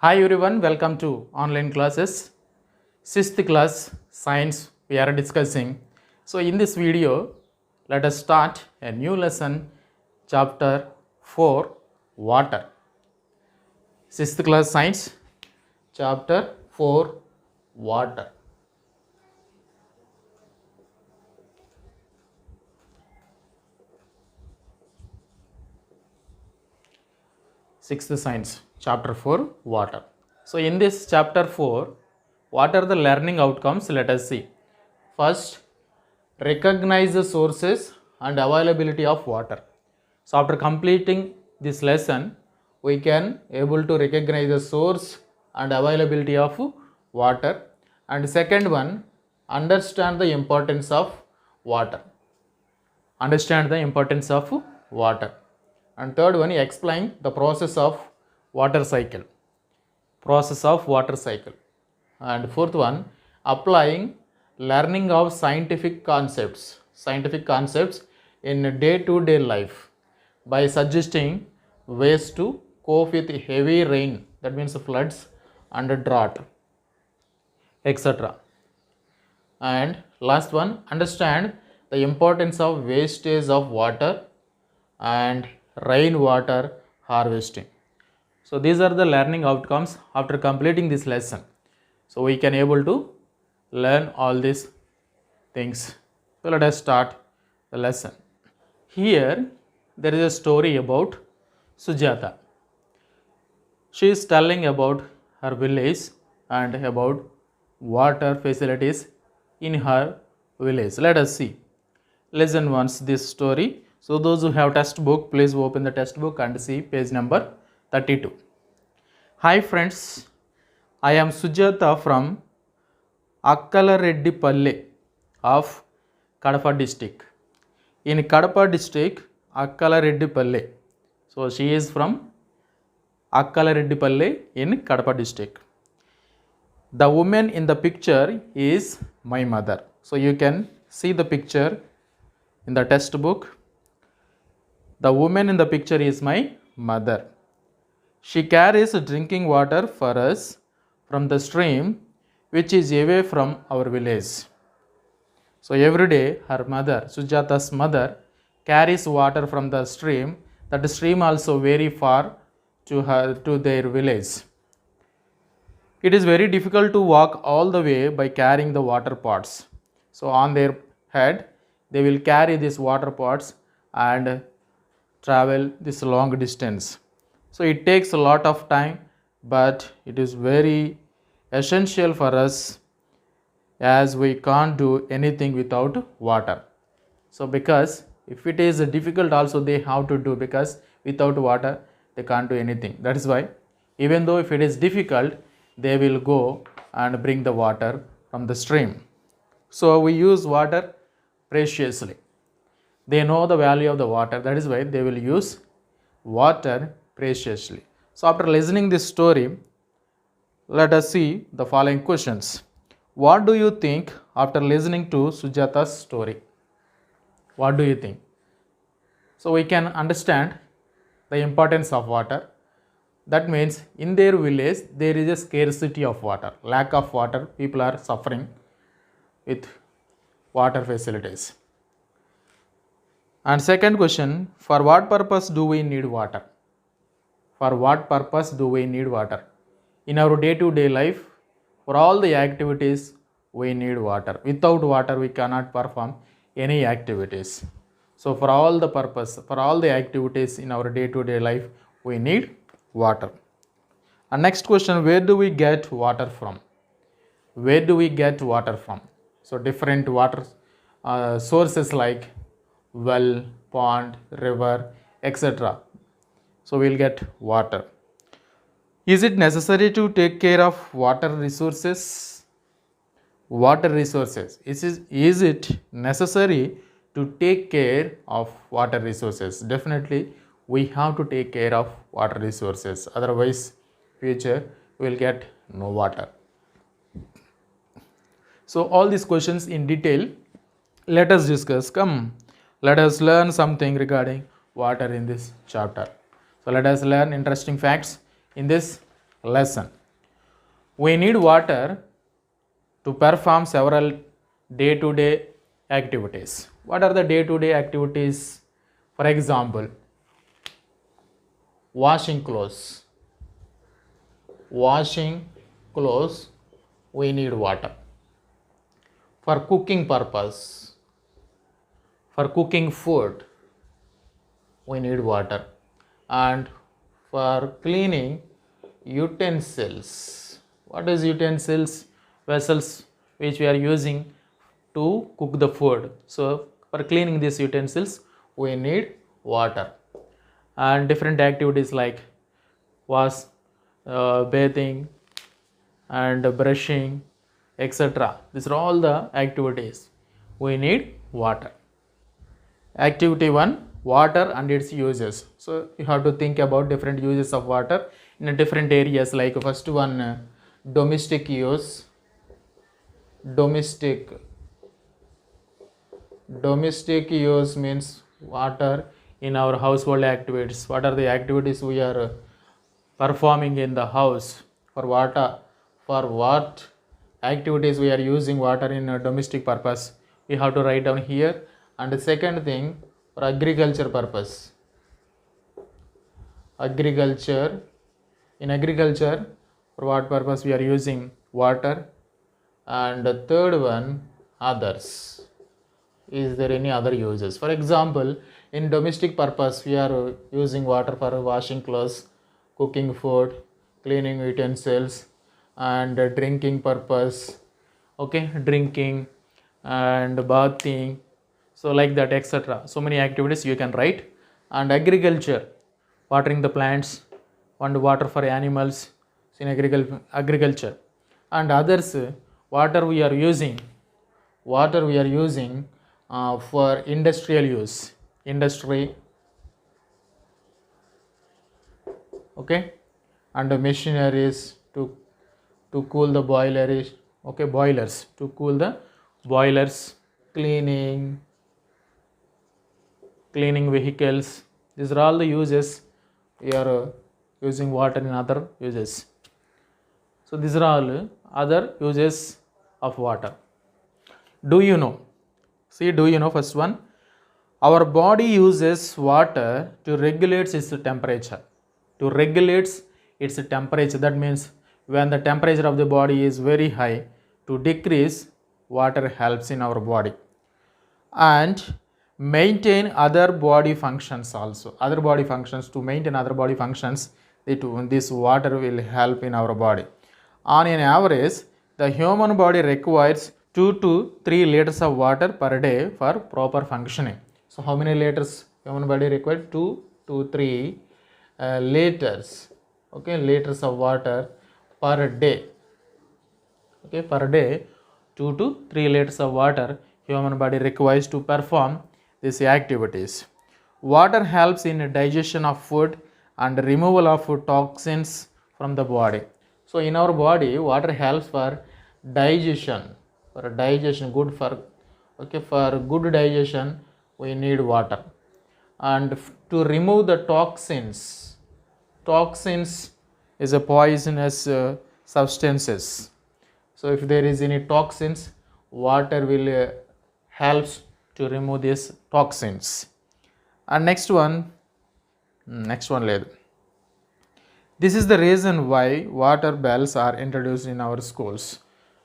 Hi everyone, welcome to online classes. Sixth class science we are discussing. So in this video, let us start a new lesson, chapter 4, water. Sixth class science, chapter 4, water. Sixth science, chapter 4, water. So in this chapter 4, what are the learning outcomes? Let us see. First, recognize the sources and availability of water. So after completing this lesson, we can able to recognize the source and availability of water. And second one, understand the importance of water. Understand the importance of water. And third one, explain the process of water cycle. Process of water cycle. And fourth one, applying learning of scientific concepts in day-to-day life by suggesting ways to cope with heavy rain, that means floods and drought, etc. And last one, understand the importance of wastage of water and rainwater harvesting. So these are the learning outcomes after completing this lesson. So we can able to learn all these things. So let us start the lesson. Here there is a story about Sujata. She is telling about her village and about water facilities in her village. Let us see. Listen once this story. So those who have textbook, please open the textbook and see page number 32. Hi friends, I am Sujata from Akkalareddipalle of Kadapa district. In Kadapa district, Akkalareddipalle. So she is from Akkalareddipalle in Kadapa district. The woman in the picture is my mother. So you can see the picture in the textbook. The woman in the picture is my mother. She carries drinking water for us from the stream which is away from our village. So every day her mother, Sujata's mother, carries water from the stream. That stream also very far to their village. It is very difficult to walk all the way by carrying the water pots. So on their head they will carry these water pots and travel this long distance. So it takes a lot of time, but it is very essential for us as we can't do anything without water. So because if it is difficult also they have to do, because without water they can't do anything. That is why even though if it is difficult, they will go and bring the water from the stream. So we use water preciously. They know the value of the water. That is why they will use water preciously. So after listening this story, let us see the following questions. What do you think after listening to Sujata's story? What do you think? So we can understand the importance of water. That means in their village there is a scarcity of water, lack of water. People are suffering with water facilities. And second question, for what purpose do we need water? For what purpose do we need water? In our day-to-day life, for all the activities, we need water. Without water, we cannot perform any activities. So for all the purpose, for all the activities in our day-to-day life, we need water. And next question, where do we get water from? Where do we get water from? So different water sources like well, pond, river, etc. So we'll get water. Is it necessary to take care of water resources? Water resources. Is it necessary to take care of water resources? Definitely we have to take care of water resources. Otherwise, future we will get no water. So all these questions in detail, let us discuss. Come, let us learn something regarding water in this chapter. So let us learn interesting facts in this lesson. We need water to perform several day-to-day activities. What are the day-to-day activities? For example, washing clothes. Washing clothes, we need water. For cooking purpose, for cooking food, we need water. And for cleaning utensils. What is utensils? Vessels which we are using to cook the food. So for cleaning these utensils, we need water. And different activities like bathing and brushing, etc. These are all the activities. We need water. Activity 1, water and its uses. So you have to think about different uses of water in different areas, like first one, domestic use. Domestic use means water in our household activities. What are the activities we are performing in the house? For water, for what activities we are using water in a domestic purpose, we have to write down here. And the second thing, for agriculture purpose. Agriculture, in agriculture, for what purpose we are using water. And the third one, others. Is there any other uses? For example, in domestic purpose, we are using water for washing clothes, cooking food, cleaning utensils, and drinking purpose. Okay, drinking and bathing. So like that, etc. So many activities you can write. And agriculture, watering the plants, and water for animals in agriculture. And others, water we are using for industrial use, industry, okay, and the machineries to cool the boilers, okay, boilers to cool the boilers, cleaning vehicles. These are all the uses we are using water in other uses. So these are all other uses of water. Do you know? See, do you know? First one, our body uses water to regulate its temperature. To regulate its temperature, that means when the temperature of the body is very high, to decrease, water helps in our body. And maintain other body functions also. Other body functions, to maintain other body functions, this water will help in our body. On an average, the human body requires 2 to 3 liters of water per day for proper functioning. So how many liters human body requires? 2 to 3 liters, okay, liters of water per day. Okay, per day 2 to 3 liters of water human body requires to perform these activities. Water helps in digestion of food and removal of toxins from the body. So in our body, water helps for digestion. For good for, okay, for good digestion, we need water. And to remove the toxins. Toxins is a poisonous substances. So if there is any toxins, water will helps to remove these toxins. And next one లేదు. This is the reason why water bells are introduced in our schools.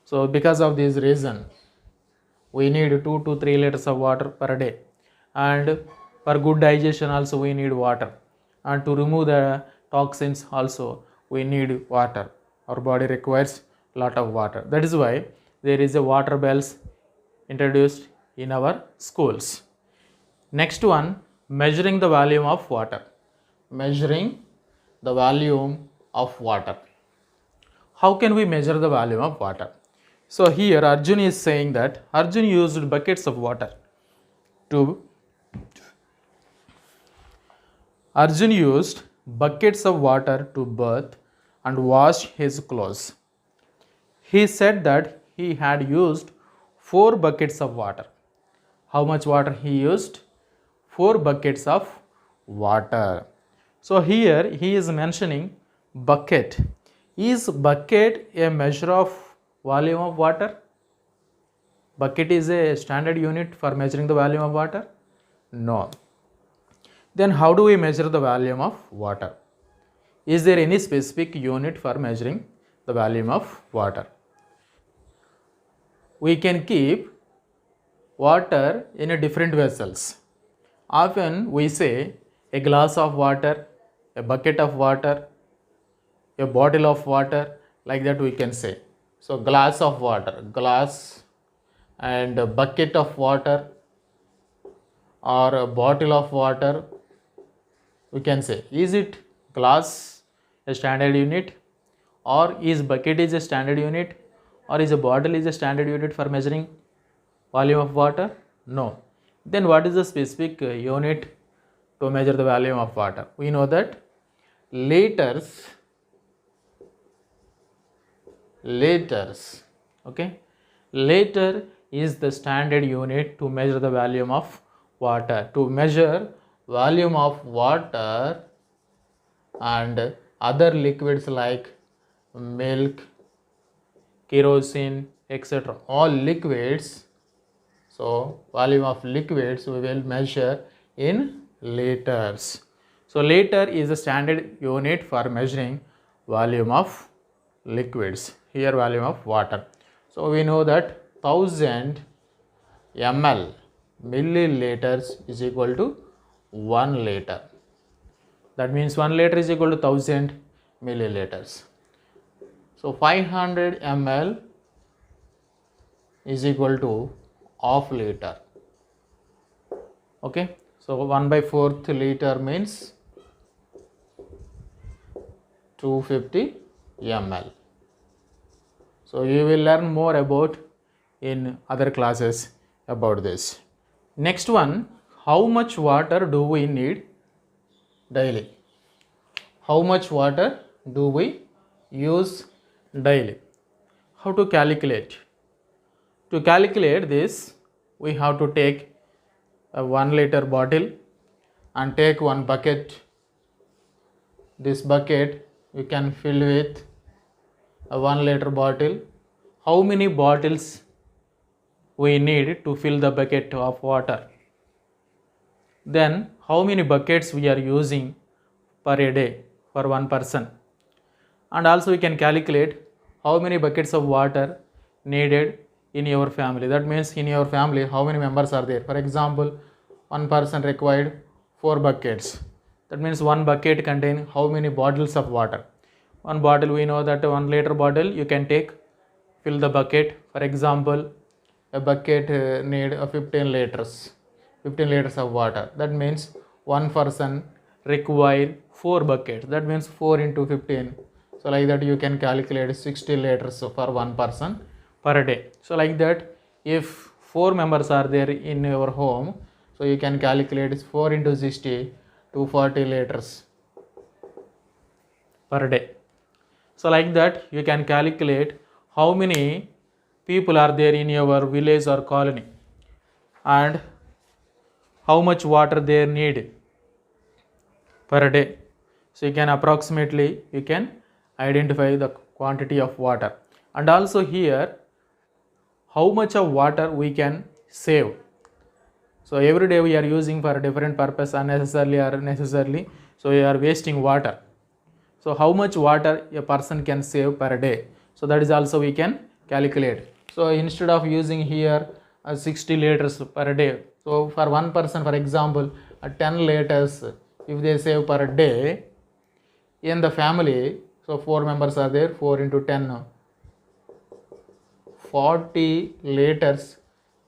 So because of this reason, we need 2 to 3 liters of water per day. And for good digestion also we need water. And to remove the toxins also we need water. Our body requires a lot of water. That is why there is a water bells introduced in our schools. Next one, measuring the volume of water. Measuring the volume of water. How can we measure the volume of water? So here Arjun is saying that Arjun used buckets of water to bathe and wash his clothes. He said that he had used 4 buckets of water. How much water he used? 4 buckets of water. So here he is mentioning bucket. Is bucket a measure of volume of water? Bucket is a standard unit for measuring the volume of water? No. Then how do we measure the volume of water? Is there any specific unit for measuring the volume of water? We can keep water in a different vessels. Often we say a glass of water, a bucket of water, a bottle of water, like that we can say. So glass of water, glass, and a bucket of water or a bottle of water, we can say. Is it glass a standard unit, or is bucket is a standard unit, or is a bottle is a standard unit for measuring volume of water? No. Then what is the specific unit to measure the volume of water? We know that liters, okay, liter is the standard unit to measure the volume of water. To measure volume of water and other liquids like milk, kerosene, etc., all liquids. So volume of liquids we will measure in liters. So liter is the standard unit for measuring volume of liquids. Here volume of water. So we know that 1000 ml, milliliters, is equal to 1 liter. That means 1 liter is equal to 1000 milliliters. So 500 ml is equal to half liter. Okay, so 1/4 liter means 250 ml. So you will learn more about in other classes about this. Next one, how much water do we need daily? How much water do we use daily? How to calculate? To calculate this, we have to take a 1 liter bottle and take one bucket. This bucket you can fill with a 1 liter bottle. How many bottles we need to fill the bucket of water? Then how many buckets we are using per a day for one person? And also we can calculate how many buckets of water needed in your family. That means in your family how many members are there. For example, one person required 4 buckets. That means one bucket contain how many bottles of water? One bottle, we know that 1 liter bottle you can take, fill the bucket. For example, a bucket need 15 liters of water. That means one person require 4 buckets. That means 4 into 15. So like that you can calculate 60 liters for one person per day. So like that, if 4 members are there in your home, so you can calculate 4 into 60, 240 liters per day. So like that you can calculate how many people are there in your village or colony and how much water they need per day. So you can approximately identify the quantity of water. And also here how much of water we can save. So every day we are using for a different purpose, unnecessarily or necessarily, so we are wasting water. So how much water a person can save per day? So that is also we can calculate. So instead of using here 60 liters per day, so for one person, for example, 10 liters if they save per day in the family, so 4 members are there, 4 into 10, 40 liters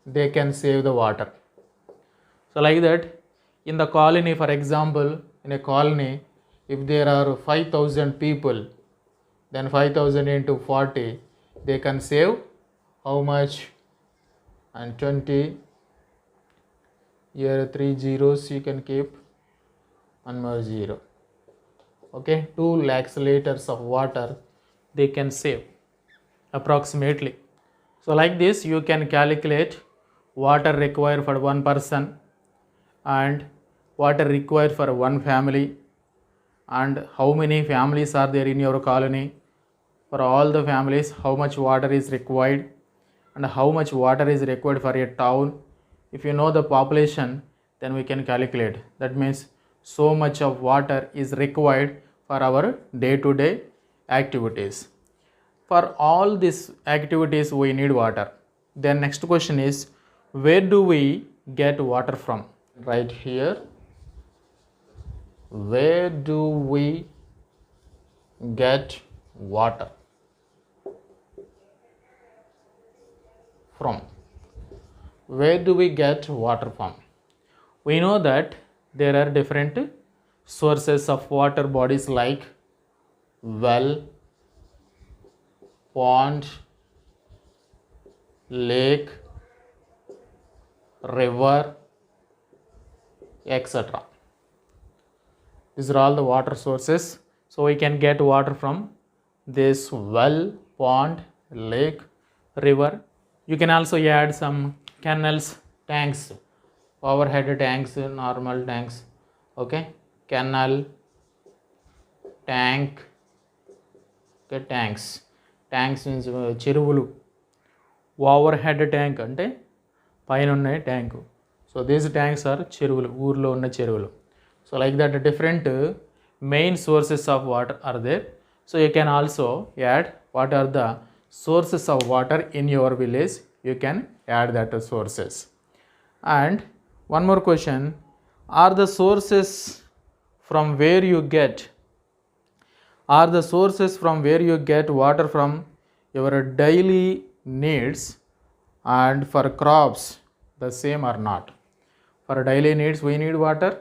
they can save the water. So like that, in the colony, for example, in a colony, if there are 5,000 people, then 5,000 into 40, they can save how much? And 20, here 3 zeros you can keep, one more 0. Okay, 2 lakhs liters of water they can save approximately. So like this you can calculate water required for one person and water required for one family, and how many families are there in your colony, for all the families how much water is required and how much water is required for a town. If you know the population, then we can calculate. That means so much of water is required for our day-to-day activities. For all these activities we need water. Then next question is, where do we get water from? Right here, where do we get water from? Where do we get water from? We know that there are different sources of water bodies like well, pond, lake, river, etc. These are all the water sources. So we can get water from this well, pond, lake, river. You can also add some canals, tanks, overhead tanks, normal tanks. Okay, canal, tank, okay, tanks. Tanks means చెరువులు. Overhead tank అంటే పైన ఉన్న tank. So these tanks are చెరువులు, ఊర్లో ఉన్న చెరువులు. So like that different main sources of water are there. So you can also add what are the sources of water in your village. You can add that sources. And one more question, are the sources from where you get water from your daily needs and for crops the same or not? For daily needs we need water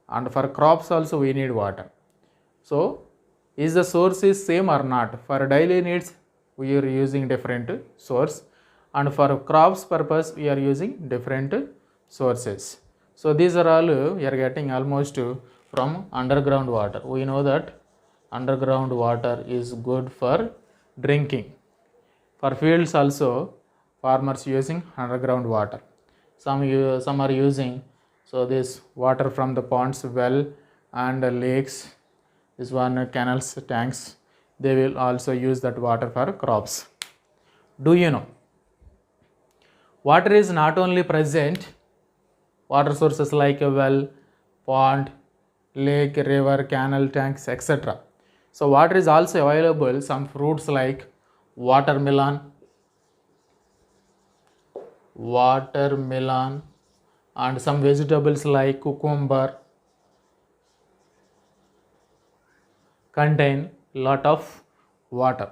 and for crops also we need water. So is the source is same or not? For daily needs we are using different source and for crops purpose we are using different sources. So these are all we are getting almost from underground water. We know that underground water is good for drinking. For fields also farmers using underground water. Some are using so this water from the ponds, well and lakes, this one canals, tanks, they will also use that water for crops. Do you know water is not only present, water sources like a well, pond, lake, river, canal, tanks, etc. So water is also available some fruits like watermelon and some vegetables like cucumber contain lot of water.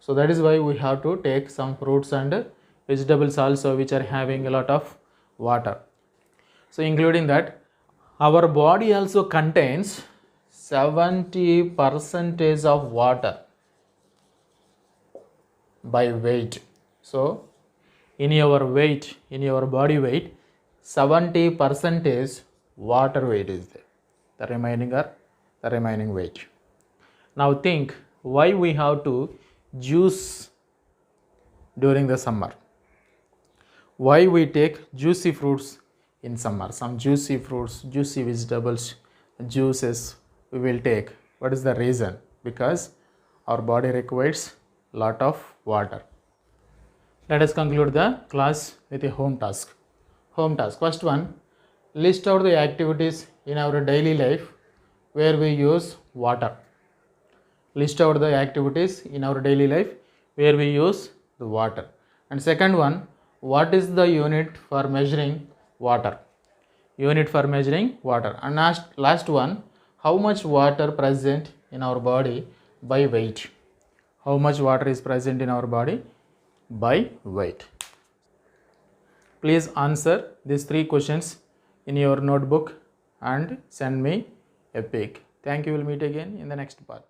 So that is why we have to take some fruits and vegetables also which are having a lot of water. So including that, our body also contains 70% of water by weight. So in your body weight, 70% is water weight is there. The remaining weight. Now think why we have to juice during the summer. Why we take juicy fruits in summer? Some juicy fruits, juicy vegetables, juices we will take. What is the reason? Because our body requires lot of water. Let us conclude the class with a home task. First one, list out the activities in our daily life where we use water. List out the activities in our daily life where we use the water. And second one, what is the unit for measuring water? Unit for measuring water. And last one, how much water present in our body by weight? How much water is present in our body by weight? Please answer these 3 questions in your notebook and send me a pic. Thank you. We'll meet again in the next part.